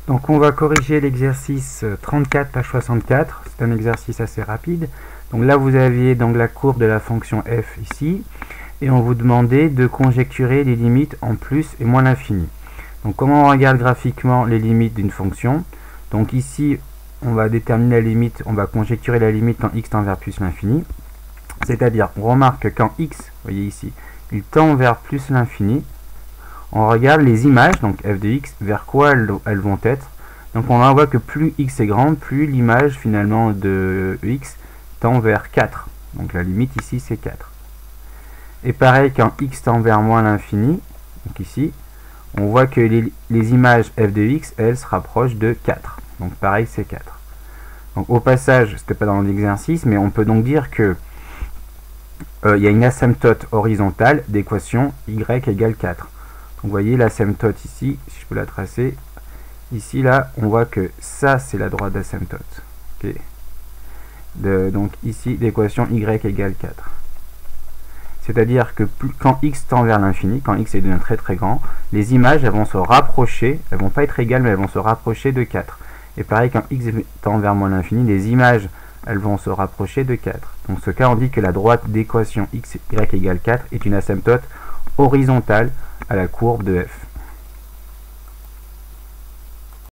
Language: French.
Donc on va corriger l'exercice 34, page 64. C'est un exercice assez rapide. Donc là vous aviez donc la courbe de la fonction f ici. Et on vous demandait de conjecturer les limites en plus et moins l'infini. Donc comment on regarde graphiquement les limites d'une fonction? Donc ici on va déterminer la limite, on va conjecturer la limite quand x tend vers plus l'infini. C'est-à-dire on remarque que quand x, vous voyez ici, il tend vers plus l'infini, on regarde les images, donc f de x, vers quoi elles vont être. Donc on voit que plus x est grand, plus l'image finalement de x tend vers 4. Donc la limite ici c'est 4. Et pareil quand x tend vers moins l'infini, donc ici, on voit que les images f de x, elles se rapprochent de 4. Donc pareil c'est 4. Donc au passage, c'était pas dans l'exercice, mais on peut donc dire que il y a une asymptote horizontale d'équation y égale 4. Donc vous voyez l'asymptote ici, si je peux la tracer, ici là, on voit que ça c'est la droite d'asymptote. Okay. Donc ici, l'équation y égale 4. C'est-à-dire que quand x tend vers l'infini, quand x est devenu très très grand, les images elles vont se rapprocher, elles vont pas être égales mais elles vont se rapprocher de 4. Et pareil quand x tend vers moins l'infini, les images elles vont se rapprocher de 4. Donc ce cas on dit que la droite d'équation y égale 4 est une asymptote horizontale à la courbe de f.